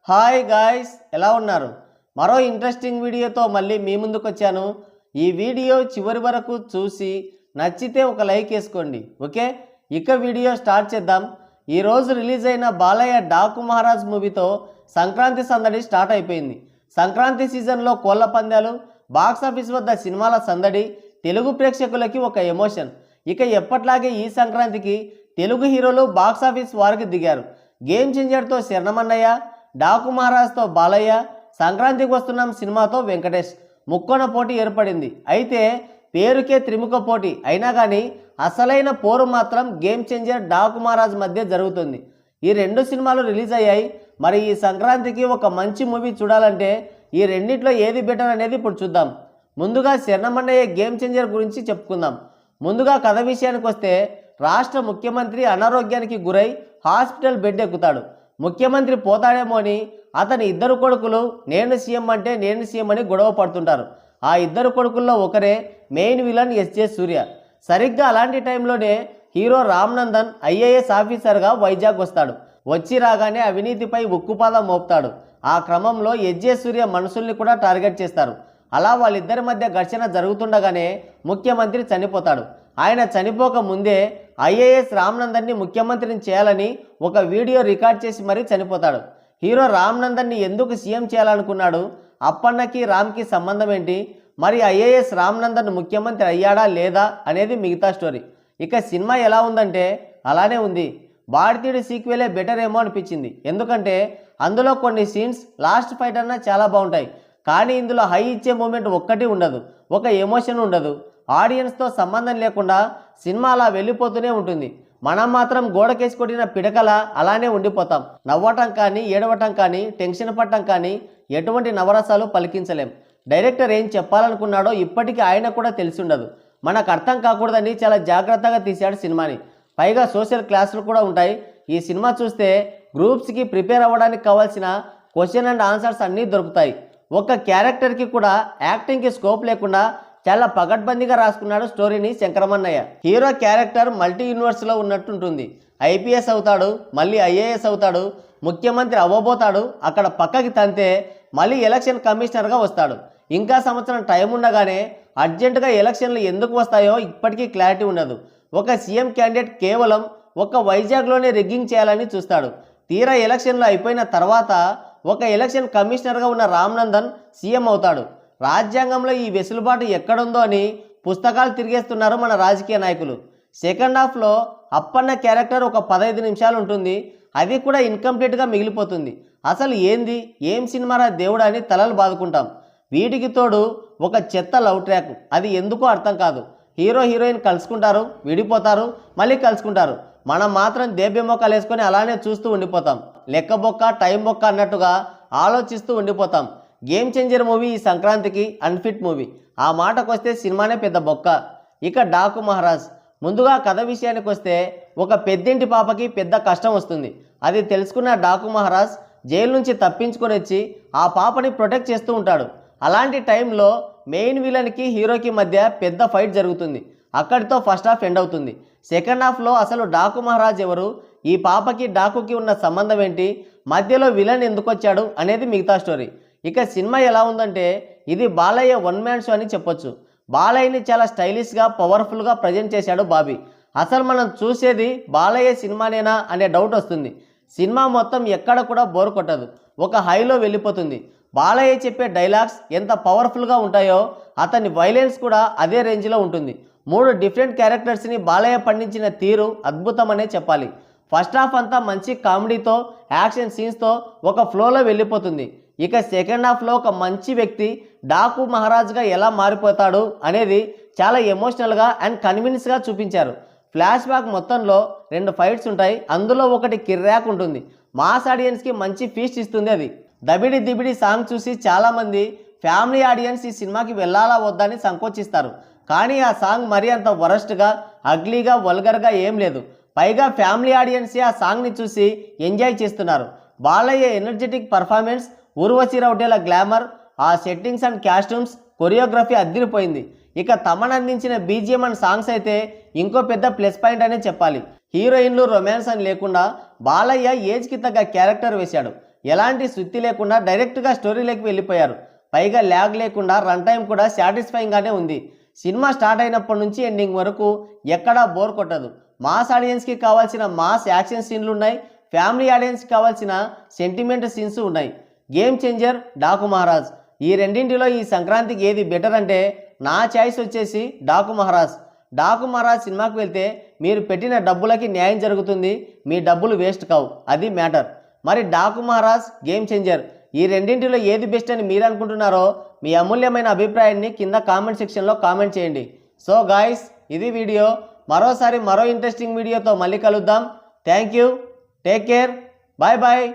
Hi guys, ఎలా ఉన్నారు? మరో ఇంట్రెస్టింగ్ వీడియోతో మళ్ళీ మీ ముందుకు వచ్చాను. ఈ వీడియో చివరి వరకు చూసి నచ్చితే ఒక లైక్ వేసుకోండి, ఓకే? ఇక వీడియో స్టార్ట్ చేద్దాం. ఈరోజు రిలీజ్ అయిన బాలయ్య డాకు మహారాజ్ మూవీతో సంక్రాంతి సందడి స్టార్ట్ అయిపోయింది. సంక్రాంతి సీజన్లో కోళ్ల పందాలు, బాక్సాఫీస్ వద్ద సినిమాల సందడి, తెలుగు ప్రేక్షకులకి ఒక ఎమోషన్. ఇక ఎప్పట్లాగే ఈ సంక్రాంతికి తెలుగు హీరోలు బాక్సాఫీస్ వారికి దిగారు. గేమ్ చేంజర్తో శరణమన్నయ్య, డాకు మహారాజ్తో బాలయ్య, సంక్రాంతికి వస్తున్నాం సినిమాతో వెంకటేష్. ముక్కోన పోటీ ఏర్పడింది. అయితే పేరుకే త్రిముఖ పోటీ అయినా కానీ అసలైన పోరు మాత్రం గేమ్ చేంజర్ డాకు మహారాజ్ మధ్య జరుగుతుంది. ఈ రెండు సినిమాలు రిలీజ్ అయ్యాయి. మరి ఈ సంక్రాంతికి ఒక మంచి మూవీ చూడాలంటే ఈ రెండిట్లో ఏది బెటర్ అనేది ఇప్పుడు చూద్దాం. ముందుగా శరణమన్నయ్య గేమ్ చేంజర్ గురించి చెప్పుకుందాం. ముందుగా కథ విషయానికి వస్తే, రాష్ట్ర ముఖ్యమంత్రి అనారోగ్యానికి గురై హాస్పిటల్ బెడ్ ఎక్కుతాడు. ముఖ్యమంత్రి పోతాడేమో అని అతని ఇద్దరు కొడుకులు నేను సీఎం అంటే నేను సీఎం అని గొడవ పడుతుంటారు. ఆ ఇద్దరు కొడుకుల్లో ఒకరే మెయిన్ విలన్ ఎస్జే సూర్య. సరిగ్గా అలాంటి టైంలోనే హీరో రామ్ నందన్ ఐఏఎస్ ఆఫీసర్గా వైజాగ్ వస్తాడు. వచ్చి రాగానే అవినీతిపై ఉక్కుపాదం మోపుతాడు. ఆ క్రమంలో ఎస్జే సూర్య మనుషుల్ని కూడా టార్గెట్ చేస్తారు. అలా వాళ్ళిద్దరి మధ్య ఘర్షణ జరుగుతుండగానే ముఖ్యమంత్రి చనిపోతాడు. ఆయన చనిపోక ముందే ఐఏఎస్ రామ్ నందన్ని ముఖ్యమంత్రిని చేయాలని ఒక వీడియో రికార్డ్ చేసి మరీ చనిపోతాడు. హీరో రామ్ నందన్ని ఎందుకు సీఎం చేయాలనుకున్నాడు? అప్పన్నకి రామ్కి సంబంధం ఏంటి? మరి ఐఏఎస్ రామ్ నందన్ ముఖ్యమంత్రి అయ్యాడా లేదా అనేది మిగతా స్టోరీ. ఇక సినిమా ఎలా ఉందంటే అలానే ఉంది. భారతీయుడి సీక్వెలే బెటర్ ఏమో అనిపించింది. ఎందుకంటే అందులో కొన్ని సీన్స్ లాస్ట్ ఫైట్ అన్నా చాలా బాగుంటాయి. కానీ ఇందులో హై ఇచ్చే మూమెంట్ ఒక్కటి ఉండదు, ఒక ఎమోషన్ ఉండదు. ఆడియన్స్తో సంబంధం లేకుండా సినిమా అలా వెళ్ళిపోతూనే ఉంటుంది. మనం మాత్రం గోడకేసి కొట్టిన పిడకల అలానే ఉండిపోతాం. నవ్వటం కానీ, ఏడవటం కానీ, టెన్షన్ పడటం కానీ ఎటువంటి నవరసాలు పలికించలేం. డైరెక్టర్ ఏం చెప్పాలనుకున్నాడో ఇప్పటికీ ఆయన కూడా తెలిసి ఉండదు. మనకు అర్థం కాకూడదని చాలా జాగ్రత్తగా తీశాడు సినిమాని. పైగా సోషల్ క్లాసులు కూడా ఉంటాయి. ఈ సినిమా చూస్తే గ్రూప్స్కి ప్రిపేర్ అవ్వడానికి కావాల్సిన క్వశ్చన్ అండ్ ఆన్సర్స్ అన్నీ దొరుకుతాయి. ఒక క్యారెక్టర్కి కూడా యాక్టింగ్కి స్కోప్ లేకుండా చాలా పగడ్బందీగా రాసుకున్నాడు స్టోరీని శంకరమన్నయ్య. హీరో క్యారెక్టర్ మల్టీ యూనివర్స్లో ఉన్నట్టుంటుంది. ఐపీఎస్ అవుతాడు, మళ్ళీ ఐఏఎస్ అవుతాడు, ముఖ్యమంత్రి అవ్వబోతాడు, అక్కడ పక్కకి తంతే మళ్ళీ ఎలక్షన్ కమిషనర్గా వస్తాడు. ఇంకా సంవత్సరం టైం ఉండగానే అర్జెంటుగా ఎలక్షన్లు ఎందుకు వస్తాయో ఇప్పటికీ క్లారిటీ ఉండదు. ఒక సీఎం క్యాండిడేట్ కేవలం ఒక వైజాగ్లోనే రిగ్గింగ్ చేయాలని చూస్తాడు. తీరా ఎలక్షన్లు అయిపోయిన తర్వాత ఒక ఎలక్షన్ కమిషనర్గా ఉన్న రామ్ నందన్ సీఎం అవుతాడు. రాజ్యాంగంలో ఈ వెసులుబాటు ఎక్కడుందో అని పుస్తకాలు తిరిగేస్తున్నారు మన రాజకీయ నాయకులు. సెకండ్ హాఫ్లో అప్పన్న క్యారెక్టర్ ఒక 15 నిమిషాలు ఉంటుంది. అది కూడా ఇన్కంప్లీట్గా మిగిలిపోతుంది. అసలు ఏంది, ఏం సినిమారా దేవుడు అని తలలు బాదుకుంటాం. వీటికి తోడు ఒక చెత్త లవ్ ట్రాక్, అది ఎందుకో అర్థం కాదు. హీరో హీరోయిన్ కలుసుకుంటారు, విడిపోతారు, మళ్ళీ కలుసుకుంటారు. మనం మాత్రం దేబ్యమొక్కలు వేసుకొని అలానే చూస్తూ ఉండిపోతాం. లెక్క బొక్క టైం బొక్క అన్నట్టుగా ఆలోచిస్తూ ఉండిపోతాం. గేమ్ చేంజర్ మూవీ ఈ సంక్రాంతికి అన్ఫిట్ మూవీ. ఆ మాటకు వస్తే సినిమానే పెద్ద బొక్క. ఇక డాకు మహారాజ్. ముందుగా కథ విషయానికి వస్తే, ఒక పెద్దింటి పాపకి పెద్ద కష్టం వస్తుంది. అది తెలుసుకున్న డాకు మహారాజ్ జైలు నుంచి తప్పించుకొని వచ్చి ఆ పాపని ప్రొటెక్ట్ చేస్తూ ఉంటాడు. అలాంటి టైంలో మెయిన్ విలన్కి హీరోకి మధ్య పెద్ద ఫైట్ జరుగుతుంది. అక్కడితో ఫస్ట్ హాఫ్ ఎండ్ అవుతుంది. సెకండ్ హాఫ్లో అసలు డాకు మహారాజ్ ఎవరు, ఈ పాపకి డాకుకి ఉన్న సంబంధం ఏంటి, మధ్యలో విలన్ ఎందుకు వచ్చాడు అనేది మిగతా స్టోరీ. ఇక సినిమా ఎలా ఉందంటే, ఇది బాలయ్య వన్ మ్యాన్ షో అని చెప్పొచ్చు. బాలయ్యని చాలా స్టైలిష్గా, పవర్ఫుల్గా ప్రజెంట్ చేశాడు బాబీ. అసలు మనం చూసేది బాలయ్య సినిమానేనా అనే డౌట్ వస్తుంది. సినిమా మొత్తం ఎక్కడ కూడా బోర్ కొట్టదు, ఒక హైలో వెళ్ళిపోతుంది. బాలయ్య చెప్పే డైలాగ్స్ ఎంత పవర్ఫుల్గా ఉంటాయో అతని వైలెన్స్ కూడా అదే రేంజ్లో ఉంటుంది. 3 డిఫరెంట్ క్యారెక్టర్స్ని బాలయ్య పండించిన తీరు అద్భుతమనే చెప్పాలి. ఫస్ట్ హాఫ్ అంతా మంచి కామెడీతో, యాక్షన్ సీన్స్తో ఒక ఫ్లోలో వెళ్ళిపోతుంది. ఇక సెకండ్ హాఫ్లో ఒక మంచి వ్యక్తి డాకు మహారాజ్గా ఎలా మారిపోతాడు అనేది చాలా ఎమోషనల్గా అండ్ కన్విన్స్గా చూపించారు. ఫ్లాష్ బ్యాక్ మొత్తంలో 2 ఫైట్స్ ఉంటాయి. అందులో ఒకటి కిర్రాక్ ఉంటుంది. మాస్ ఆడియన్స్కి మంచి ఫీస్ట్ ఇస్తుంది. అది దబిడి దిబిడి సాంగ్ చూసి చాలామంది ఫ్యామిలీ ఆడియన్స్ ఈ సినిమాకి వెళ్ళాలా వద్దని సంకోచిస్తారు. కానీ ఆ సాంగ్ మరీ అంత వరస్ట్గా, అగ్లీగా, వల్గర్గా ఏం లేదు. పైగా ఫ్యామిలీ ఆడియన్సే ఆ సాంగ్ని చూసి ఎంజాయ్ చేస్తున్నారు. Balayya energetic performance, Urvashi Rautela glamour, ఆ సెట్టింగ్స్ అండ్ కాస్ట్యూమ్స్, కొరియోగ్రఫీ అద్దిరిపోయింది. ఇక తమన్ అందించిన బీజిఎం అండ్ సాంగ్స్ అయితే ఇంకో పెద్ద ప్లస్ పాయింట్ అనే చెప్పాలి. హీరోయిన్లు రొమాన్స్ అని లేకుండా బాలయ్య ఏజ్కి తగ్గ క్యారెక్టర్ వేశాడు. ఎలాంటి సుత్తి లేకుండా డైరెక్ట్గా స్టోరీలోకి వెళ్ళిపోయారు. పైగా ల్యాగ్ లేకుండా రన్ టైం కూడా సాటిస్ఫైయింగ్గానే ఉంది. సినిమా స్టార్ట్ అయినప్పటి నుంచి ఎండింగ్ వరకు ఎక్కడా బోర్ కొట్టదు. మాస్ ఆడియన్స్కి కావాల్సిన మాస్ యాక్షన్ సీన్లు ఉన్నాయి, ఫ్యామిలీ ఆడియన్స్కి కావాల్సిన సెంటిమెంట్ సీన్స్ ఉన్నాయి. గేమ్ చేంజర్, డాకు మహారాజ్, ఈ రెండింటిలో ఈ సంక్రాంతికి ఏది బెటర్ అంటే నా చాయిస్ వచ్చేసి డాకు మహారాజ్. డాకు మహారాజ్ సినిమాకి వెళ్తే మీరు పెట్టిన డబ్బులకి న్యాయం జరుగుతుంది, మీ డబ్బులు వేస్ట్ కావు, అది మ్యాటర్. మరి డాకు మహారాజ్, గేమ్ చేంజర్ ఈ రెండింటిలో ఏది బెస్ట్ అని మీరు అనుకుంటున్నారో మీ అమూల్యమైన అభిప్రాయాన్ని కింద కామెంట్ సెక్షన్లో కామెంట్ చేయండి. సో గాయ్స్, ఇది వీడియో. మరోసారి మరో ఇంట్రెస్టింగ్ వీడియోతో మళ్ళీ కలుద్దాం. Thank you, take care, bye bye.